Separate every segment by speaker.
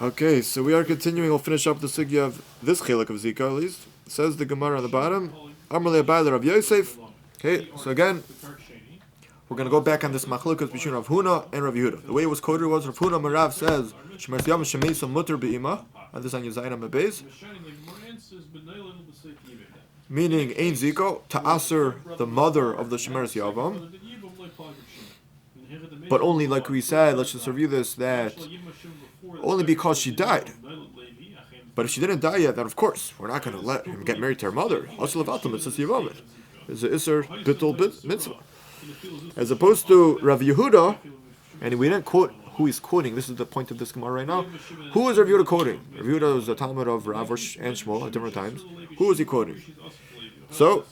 Speaker 1: Okay, so we are continuing. We'll finish up the sugya of this chalik of Zikah at least. It says the Gemara on the bottom. Amora Abayla Rav Yosef. Okay, so again, we're going to go back on this machlokas between Rav Huna and Rav Yehuda. The way it was quoted was Rav Huna Marav says, Shemers Yevamos 18b mutter be'ima, and this on Yezayim Amabez. Meaning, Ein Zikah, to aser the mother of the Shemers Yavam. But only, like we said, let's just review this, that only because she died. But if she didn't die yet, then of course, we're not going to let him get married to her mother. Also, Levatum, it says yevamah. It's an Isser Bittul Mitzvah. As opposed to Rav Yehuda, and we didn't quote who he's quoting, this is the point of this Gemara right now. Who is Rav Yehuda quoting? Rav Yehuda was the Talmud of Rav and Shmuel at different times. Who was he quoting? So,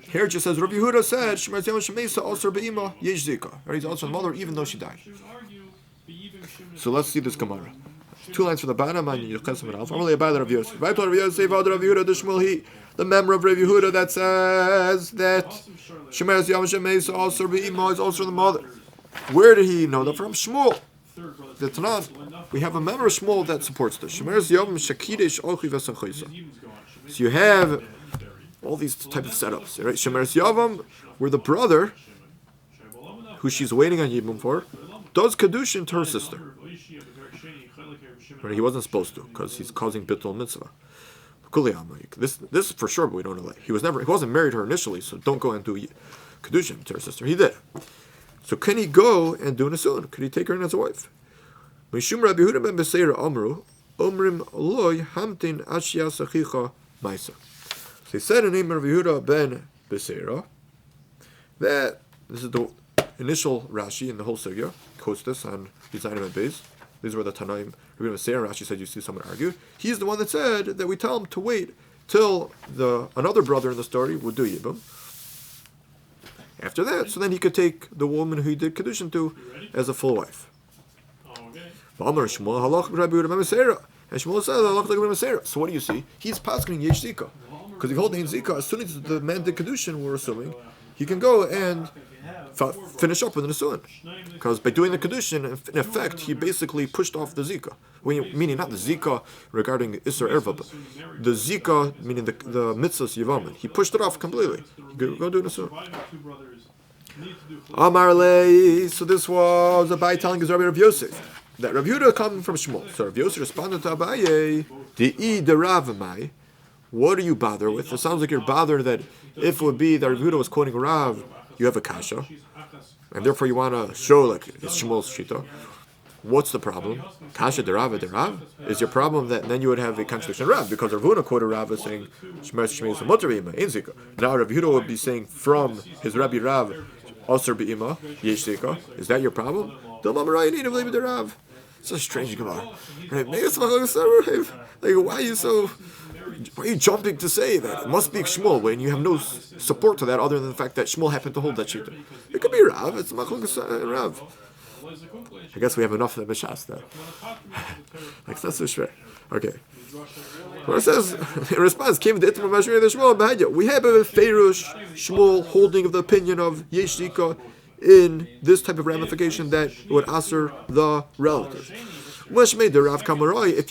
Speaker 1: here it just says, Rav Yehuda said, Shemar Ziyam Shemesa also be'ima yesh Zikah. He's also a mother even though she died. So let's see this Gemara. 2 lines from the bottom on Yechesem and Alf. Amora Abayla Rav Yosef. Rav Yosef, Rav Yehuda, the Shmuel, the member of Rav Yehuda that says that Shemar Ziyam Shemesa also be'ima is also the mother. Where did he know that from? Shmuel. The Tanakh. We have a member of Shmuel that supports this. Shemar Ziyam Shakidish Ochi V'Sanchoisa. So you have all these type of setups, right? Shemeres Yavam, where the brother, who she's waiting on yibum for, does kedushin to her sister. Right? He wasn't supposed to, because he's causing bittul mitzvah. This for sure, but we don't know. He wasn't married to her initially, so don't go and do kedushin to her sister. He did. So can he go and do nesuin? Could he take her in as a wife? Mishum Rabbi Yehuda ben Beseira Amru, Omrim loy hamtin ashias achicha ma'isa. So he said in the name of Yehuda ben Beseira that this is the initial Rashi in the whole sugya. Quotes this on Yezayim and Beis. These were the Tanaim. Rabbi Beseira, Rashi said you see someone argue. He's the one that said that we tell him to wait till another brother in the story would do yibum. After that, so then he could take the woman who he did kedushin to as a full wife. Amora Shmuel halachic Rabbi Yehuda ben Beseira. And Shmuel said halachic Rabbi Beseira. So what do you see? He's paskening yesh Zikah. Because if you hold the Zikah, as soon as the man did kedushin, we're assuming, he can go and finish up with the nesuin. Because by doing the kedushin, in effect, he basically pushed off the Zikah. Meaning not the Zikah regarding Isser Erva, but the Zikah, meaning the mitzvahs yevamah. He pushed it off completely. He could go do nesuin. Amar lei. So this was Abai telling his Rabbi Rav Yosef that Rav Yehuda coming from Shmuel. So Rav Yosef responded to Abaye, De'i deravamai. What are you bothered with? It sounds like you're bothered that if it would be that Rav Yehuda was quoting Rav, you have a kasha, and therefore you want to show like it's Shmuel's shita. What's the problem? Kasha derav. Is your problem that then you would have a contradiction in Rav because Rav Huna quoted Rav as saying Shemar Shemei Mutter be'ima Ein Zikah. Now Rav Yehuda would be saying from his Rabbi Rav Aser be'ima yesh Zikah. Is that your problem? It's a strange Gemara. Right? Like, why are you jumping to say that it must be Shmuel when you have no support to that other than the fact that Shmuel happened to hold that shita? It could be Rav. It's Machlokas Rav. I guess we have enough of the Mishas there. Like that's so schwer. Okay. Well, it says in response, came the Itmar Mashmir the Shmuel Bahaya. We have a Ferush Shmuel holding of the opinion of Yesh Zikah in this type of ramification that it would answer the relative. If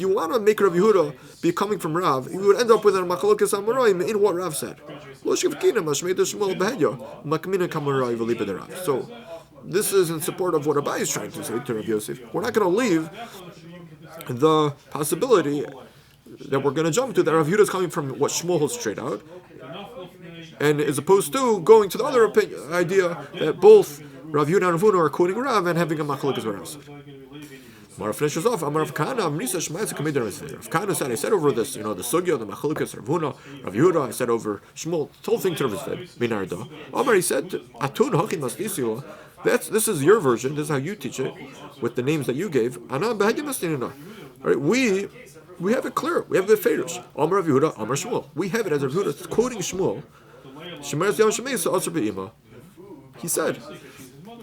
Speaker 1: you want to make Rav Yehuda be coming from Rav, you would end up with a machlokas Amoraim in what Rav said. So this is in support of what Abai is trying to say to Rav Yosef. We're not going to leave the possibility that we're going to jump to that Rav Yehuda is coming from what Shmuel holds straight out, and as opposed to going to the other idea that both Rav Yehuda and Rav Huna are quoting Rav and having a machlokas with Rav. Amora finishes off. Amar Rav Kahana, Rav Kahana said, I said over this, the sugya, the machlokas, Rav Huna, Rav Yehuda, I said over Shmuel, the whole thing to Rav Minarda. Amar, he said, Atun Hakim Maslisila. This is your version. This is how you teach it with the names that you gave. All right, we have it clear. We have the Ferush. Amar Rav Yehuda, Amar Shmuel. We have it as Rav Yehuda quoting Shmuel. He said,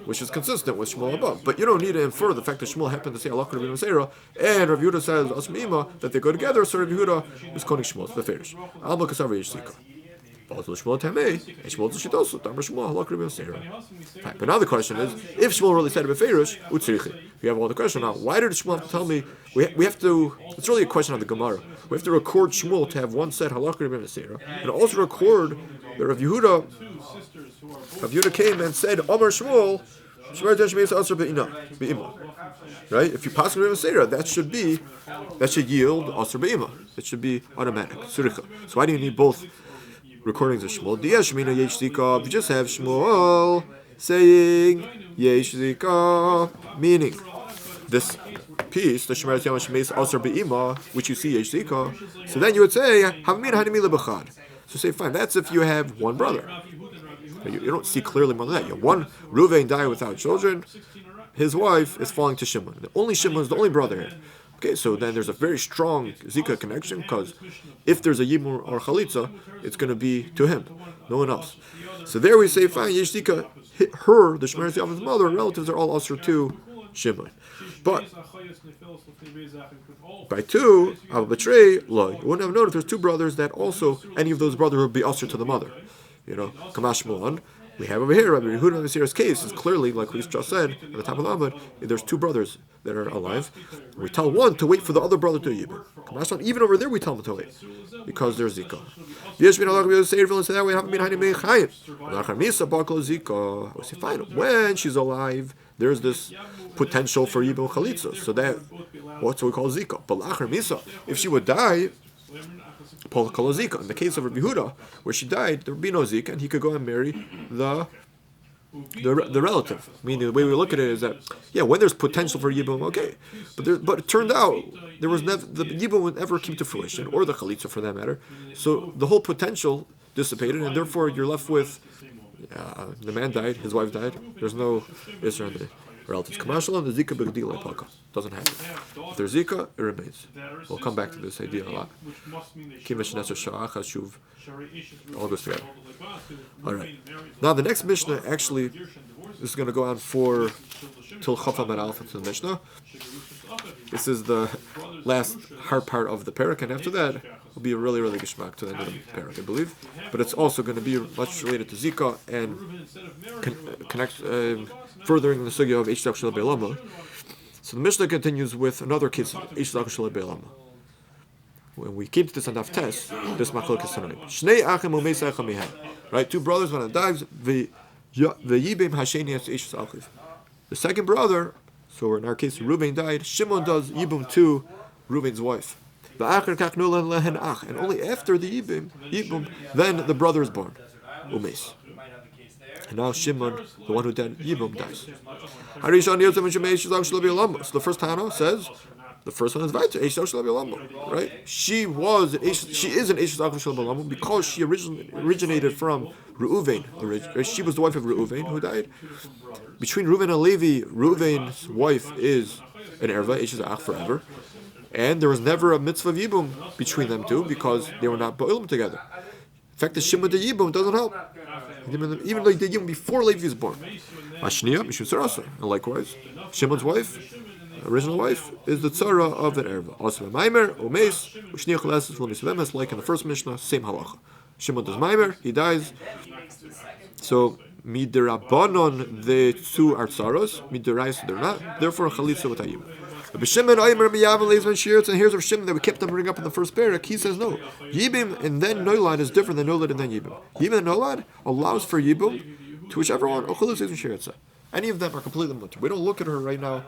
Speaker 1: which is consistent with Shmuel above. But you don't need to infer the fact that Shmuel happened to say Allah Rabbi Meseira, and Rav Yehuda says Asmima that they go together. So Rav Yehuda is quoting Shmuel. It's the Ferush. But now the question is, if Shmuel really said it beferish, we have all the question now. Why did Shmuel have to tell me? We have to. It's really a question of the Gemara. We have to record Shmuel to have one said halachic and also record that Rav Yehuda came and said, Amar Shmuel, right? If you pass Rabbi Segal, that should yield asr be'imah. It should be automatic. So why do you need both recordings of Shmuel? If you just have Shmuel saying yesh zikah, meaning this piece, the Shemar Yom Shemeis asr be'imah, which you see yesh zikah, so then you would say havmin hanimila b'chad. So say fine. That's if you have one brother. You don't see clearly more than that. You have one Reuven died without children. His wife is falling to Shimon. Shimon is the only brother here. Okay, so then there's a very strong Zikah connection, because if there's a yibum or chalitzah, it's going to be to him, no one else. So there we say, fine, yesh Zikah, her, the Shemar Yom's mother, relatives are all also to Shimon. But by two, I will betray, lo. You wouldn't have known if there's two brothers that also, any of those brothers would be usher to the mother. Kamash Mulan. We have over here, Rabbi Yehuda Mesir's case is clearly, like we just said, at the top of the Amud, there's two brothers that are alive. We tell one to wait for the other brother to yibum. Kamash Mulan, even over there we tell them to wait, because there's Zikah. We say, fine, when she's alive, there's this potential for yibum chalitzah. So what's what we call Zikah. But if she would die, Zikah. In the case of Rabbi Yehuda, where she died, there would be no Zikah, and he could go and marry the relative. Meaning, the way we look at it is that, when there's potential for yibum, okay, but it turned out there was never the yibum would never come to fruition, or the chalitzah for that matter. So the whole potential dissipated, and therefore you're left with the man died, his wife died. There's no issue on the relatives. Commercial and the Zikah b'gdila paka doesn't happen. If there's Zikah, it remains. We'll come back to this idea a lot. All goes together. All right. Now the next Mishnah actually is going to go on for till Chaf Amud Aleph to the Mishnah. This is the last hard part of the parak, and after that will be a really, really geshmak to the end of the parak, I believe. But it's also going to be much related to Zikah and connect, furthering the sugya of Achos Shelo Hayah. So the Mishnah continues with another case of Achos Shelo Hayah. When we came to this enough test, this machlokes tonight. Shnei achim u'meis echad mihem. Right, two brothers, one dies. The yibum hasheni es Achos Achiv. The second brother, so in our case, Reuven died. Shimon does yibum to Reuven's wife. And only after the yibum, then the brother is born. Umeis. And now Shimon, the one who did yibum, dies. So the first Tana says, the first one is Vaita, Achos Shelo Hayah, right? She is an Achos Shelo Hayah because she originated from Reuven. She was the wife of Reuven who died. Between Reuven and Levi, Reuven's wife is an erva, Achos Ach forever. And there was never a mitzvah of yibum between them two because they were not ba'ilum together. In fact, the Shimon de yibum doesn't help. Even though they did yibum before Levi is born. Ashniya, Mishum Sarasa. And likewise, Shimon's wife, original wife, is the tzara of the erva. Also, Maimer, Umeis, Ushniya Chaleses, V'Misvemes, like in the first Mishnah, same halacha. Shimon does Maimer, he dies. So, Midirabanon, the two are tzaros, Midirais, they're not. Therefore, chalitzah with ayim. And here's Rav Shimon that we kept on bringing up in the first parak. He says no. Yibum and then Nolad is different than Nolad and then Yibum. Yibum and Nolad allows for Yibum to whichever one. Any of them are completely mutter. We don't look at her right now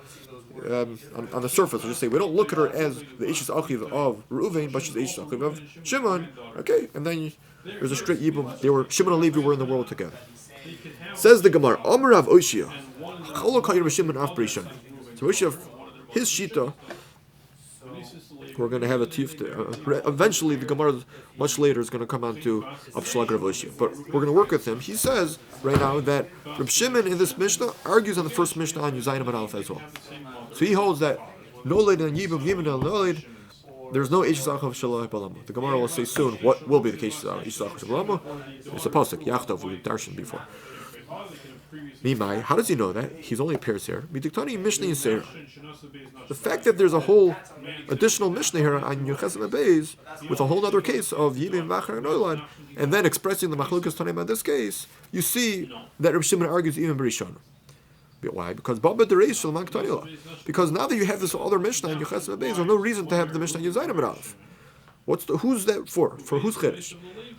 Speaker 1: on the surface. We just say we don't look at her as the Achos Achiv of Reuven, but she's the Achos Achiv of Shimon. Okay, and then there's a straight Yibum. Shimon and Levi were in the world together. Says the Gemara, Amora of Oishia. So Oishia, his shita, we're going to have a tifta. Eventually, the Gemara much later is going to come on to Abshlag Rav Oishia. But we're going to work with him. He says right now that Reb Shimon in this Mishnah argues on the first Mishnah on Yuzayin Amud Aleph as well. So he holds that Noled and Yibum, Yibum and Noled, there's no Achos Shelo Hayah. The Gemara will say soon what will be the case of Achos Shelo Hayah. It's a pasuk, Yachtov, we darshan before. Mimai, how does he know that? He's only appears here. Midiktani Mishnah Yisera. The fact that there's a whole additional Mishnah here on Yevamos 18b with a whole other case of yibum v'achar and oilad, and then expressing the machlokas tanim in this case, you see that Rabbi Shimon argues even b'rishon. Why? Because because now that you have this other Mishnah in Yevamos 18b, there's no reason to have the Mishnah Yuzayim Rav. Who's that for? For who's chedesh?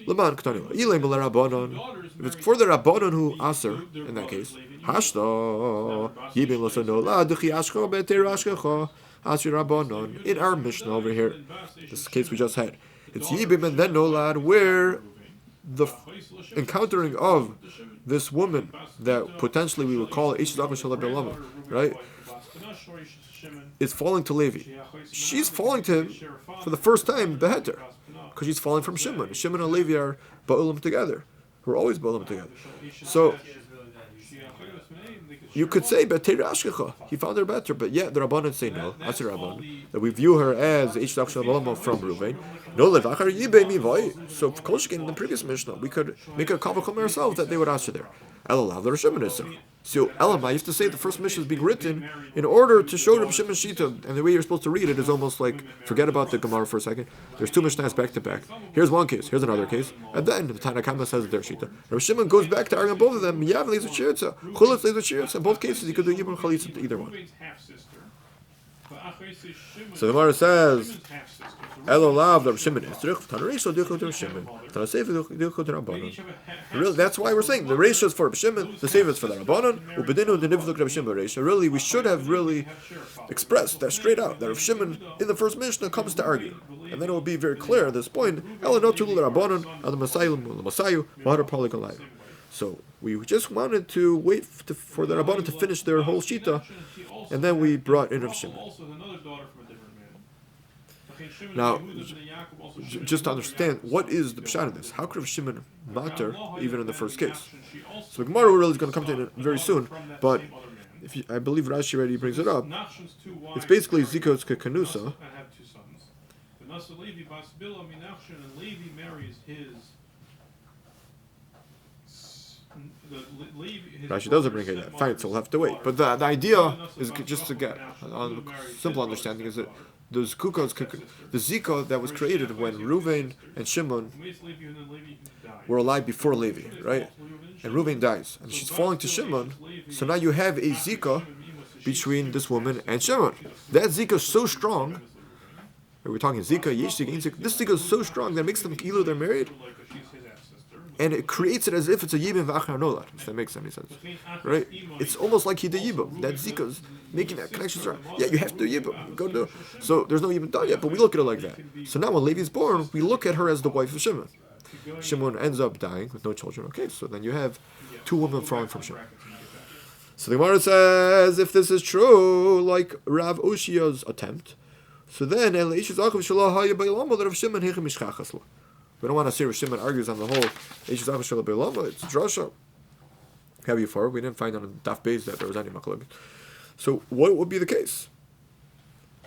Speaker 1: Leman k'tanila. Ilay b'la. If it's for the rabbanon who aser in that case, hashta yibin l'sanolad duchi ashcha beter ashkecha asher rabbanon. In our Mishnah over here, this case we just had, it's yibim and then nolad, where the encountering of this woman that potentially we would call Achos Shelo Hayah, right, is falling to Levi. She's falling to him for the first time, beheter, because she's falling from Shimon. Shimon and Levi are ba'ulim together. We're always ba'ulim together. So you could say beter ashkecha. He found her better, but yet the rabbanon say no. That's a rabbanon that we view her as Achos Shelo Hayah from Ruvain. No levachar yibei mivoi. So for Kolshkin in the previous Mishnah, we could make a kavachom ourselves that they would answer there. Elalav the Shimon is. So Elamai used to say the first Mishnah is being written in order to show Rabbi Shimon Shita, and the way you're supposed to read it is almost like, forget about the Gemara for a second. There's two Mishnahs back to back. Here's one case, here's another case, and then the Tanakama says their Shita. Rabbi Shimon goes back to arguing both of them. Yav leaves with chalitzah, chulitz leaves with shiur. In both cases, he could do yibum chalitzah to either one. So the Amora says, Elolav Rabbi Shimon is Oraysa Chaburah Shimon. Really, that's why we're saying the ratio is for Rabbi Shimon, the same is for the Rabbanon. Really, we should have really expressed that straight out. That Rabbi Shimon in the first Mishnah comes to argue, and then it will be very clear at this point. So we just wanted to wait for the Rabbanon to finish their whole shita, and then we brought in Rabbi Shimon. Now, just to understand, what is the pshat in this? How could Rabbi Shimon matter even in the first case? So the Gemara really is going to come to it very soon, but I believe Rashi already brings it up. It's basically Zikah's kekanusa. Rashi doesn't bring it yet. Fine, so we'll have to wait. But the idea is just to get a simple understanding is that the Zikah that was created when Reuven and Shimon were alive before Levi, right? And Reuven dies, and she's falling to Shimon. So now you have a Zikah between this woman and Shimon. That Zikah is so strong. We're talking Zikah, Yesh Zikah. This Zikah is so strong that it makes them either they're married, and it creates it as if it's a yibum v'achar nolad, if that makes any sense, right? It's almost like he did yibum. That Zikah's making that connection strong. Yeah, you have to do yibum. Go do. So there's no yibum done yet, but we look at it like that. So now when Levi's born, we look at her as the wife of Shimon. Shimon ends up dying with no children. Okay, so then you have two women falling from Shimon. So the Gemara says, if this is true, like Rav Oshia's attempt, so then Achos Shelo Hayah b'Yevamos that Rav Shimon hechem mishchachas lo. We don't want to see Rav Shimon argues on the whole Achos Shelo Hayah. It's drasha. Have you far? We didn't find on Daf Beis that there was any machlokes. So what would be the case?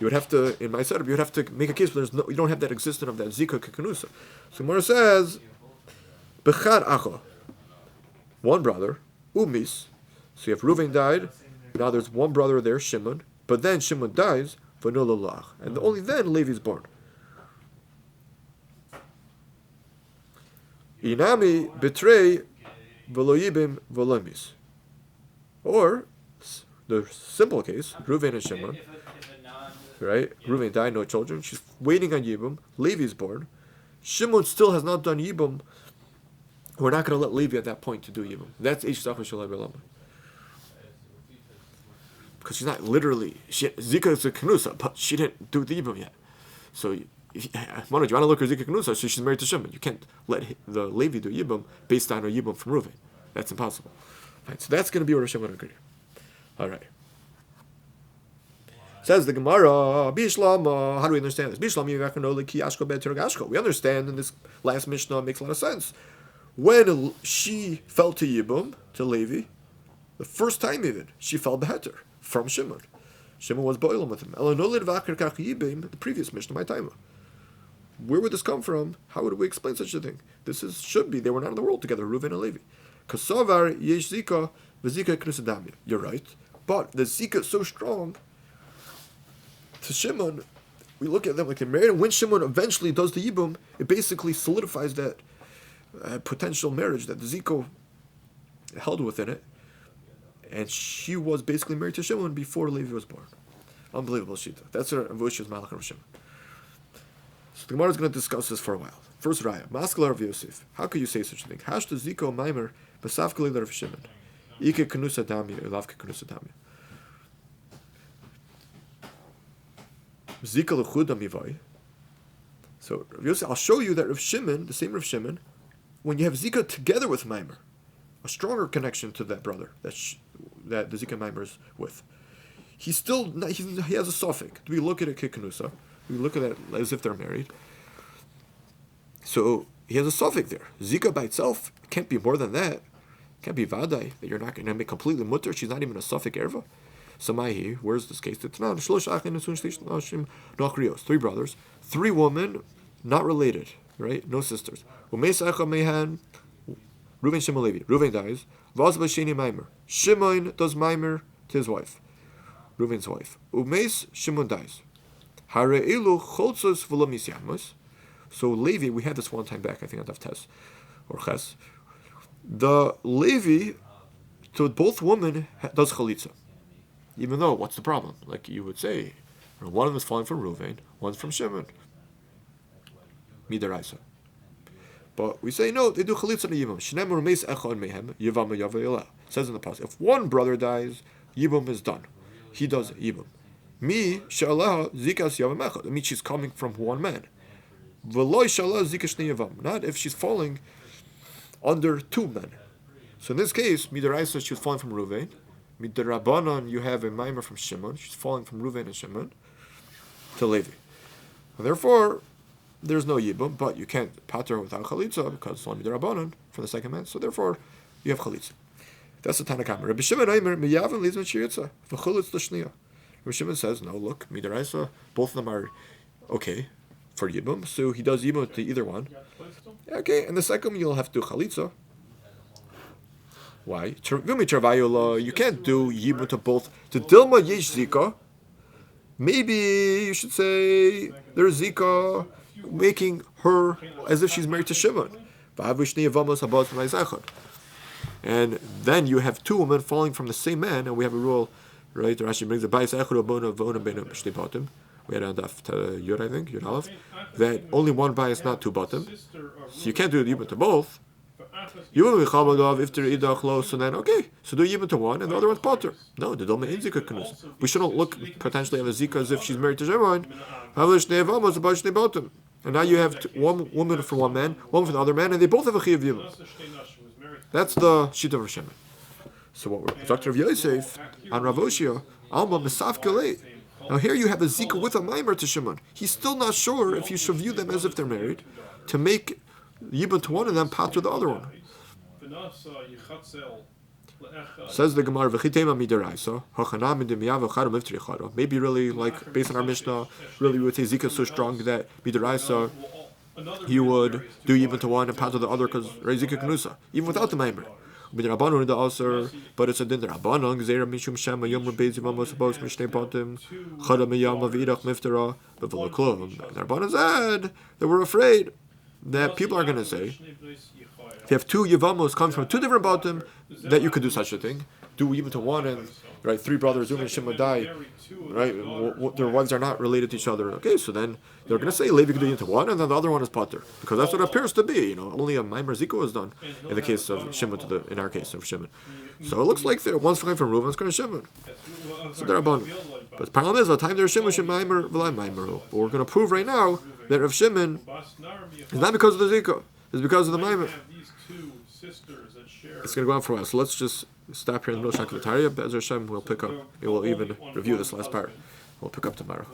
Speaker 1: You would have to, in my setup, you would have to make a case where you don't have that existence of that Zikah kekanusa. So Amora says, Bechad Acha, one brother, Umis. So you have Reuven died. Now there's one brother there, Shimon. But then Shimon dies, V'nolalach, and only then Levi is born. Inami betray v'lo yibim v'lo mis. Or the simple case, Reuven and Shimon. Right? Reuven died, no children. She's waiting on yibum. Levi is born. Shimon still has not done yibum. We're not going to let Levi at that point to do yibum. That's Achos Shelo Hayah. Because she's not literally, Zikah is a kenusa, but she didn't do the yibum yet. So, Mona, do you want to look at Zikah kenusa? So she's married to Shimon. You can't let the Levi do yibum based on her yibum from Reuven. That's impossible. Right, so that's going to be where Shimon agreed. All right. Says the Gemara, Bishlama. How do we understand this? Bishlama, we understand in this last Mishnah, it makes a lot of sense. When she fell to yibum, to Levi, the first time even, she fell beheter from Shimon. Shimon was boiling with him. The previous Mishnah, my time. Where would this come from? How would we explain such a thing? Should be, they were not in the world together, Reuven and Levi. Kasavar yesh Zikah Zikah Knusa Damya. You're right. But the Zikah is so strong to Shimon, we look at them like they're married, and when Shimon eventually does the yibum, it basically solidifies that potential marriage that the Zikah held within it. And she was basically married to Shimon before Levi was born. Unbelievable shita. That's her Avoshi's Malach of Shimon. So the Gemara is going to discuss this for a while. First raya, Maskal Rav Yosef. How could you say such a thing? Hash to Zikah Maimer Basaf Galil Rav Shimon. Ike Knusa Dami Elavke Knusa Dami. Zikah Lechuda Mivai. So Rav Yosef, I'll show you that Rav Shimon, the same Rav Shimon, when you have Zikah together with Maimer, a stronger connection to that brother that the Zikah Maimer is with. He has a suffix. Do we look at it kiknusa? We look at it as if they're married. So he has a suffix there. Zikah by itself can't be more than that. Can't be vadai that you're not going to make completely mutter. She's not even a suffix erva. Samahi, where's this case? 3 brothers, 3 women, not related, right? No sisters. Reuven Shimon Levi. Reuven dies. Vaz b'sheni Maimer. Shimon does Maimer to his wife, Reuven's wife. Umeis Shimon dies. Hareilu choltzos v'lo misyamos. So Levi, we had this one time back, I think on Daf Tes or Ches. The Levi to both women does chalitzah. Even though, what's the problem? Like you would say, one of them is falling from Reuven, one's from Shimon. Midaraisa. But we say no, they do chalitzah and yibum. Shneimur meis echad mehem yevamah yavayela. Says in the past, if one brother dies, yibum is done. He does yibum. Mi she'aleha zikas yevamah. That means she's coming from one man. V'lo she'aleha zikas shnei yevam. Not if she's falling under 2 men. So in this case, midaraisa, she was falling from Reuven. Midarabanan, you have a maimer from Shimon. She's falling from Reuven and Shimon to Levi. And therefore, there's no yibum, but you can't pater without chalitzah because it's only midarabanan for the second man. So therefore, you have chalitzah. That's the Tanakh. Rabbi Shimon Aimer miyavin leads with shiur v'chulitz l'shniya. Rabbi Shimon says, no, look, midaraisa, both of them are okay for yibum, so he does yibum to either one. Okay, and the second you'll have to do chalitzah. Why? You can't do yibum to both. To Dilma yesh Zikah, maybe you should say there's Zikah making her as if she's married to Shimon. And then you have 2 women falling from the same man, and we have a rule, right? Rashi brings the bias echad bottom. We had on Daf Yud, I think, Yud Aleph, that only one bias, not 2 bottom. So you can't do yibum to both. If they're idach, so then okay, so do yibum to one and the other one's potter. No, the dolma in Zikah knus. We shouldn't look potentially at a Zikah as if she's married to Shimon. And now you have 1 woman for 1 man, 1 for the other man, and they both have a chiyuv yibum. That's the shita of Shimon. So what we're Dr. Rav Yosef on Rav Oshia, Alma Mesaf Galei. Now here you have a Zikah with a maimer to Shimon. He's still not sure if you should view them as if they're married, to make yibum to one and then pater the other one. Says the Gemara, maybe really, like, based on our Mishnah, really we would say Zikah is so strong that midaraisa, he would do yibum to one and pater the other because Zikah knusa, even without the maimer. But it's a din Rabbanon, Gzeira Mishum Shema Yom Beis Yevamos Bos Mishnei Potim Chada Miyam Avidach Miftara but V'Loklum. Rabbanon said that we're afraid that people are going to say, if you have 2 yevamos coming from 2 different bottom, that you could do such a thing. Do yibum to one, and right, 3 brothers, Reuven and Shimon die, right? Their wives are not related to each other. Okay, so then they're going to say Levi could do yibum to one, and then the other one is potter, because that's what it appears to be. Only a maimer Zikah was done in the case of Shimon in our case of Shimon. So it looks like one's coming from Reuven, one's coming from Shimon. So they're abundant. But the problem is, by the time there's Shimon, Maimer, V'lai Maimer. But we're going to prove right now that Rav Shimon is not because of the Zikah, it's because of the Maimer. It's going to go on for a while, so let's just stop here in the middle of Shaklatariya. Be'ezer Hashem, we'll pick up, we'll even review this last part. We'll pick up tomorrow.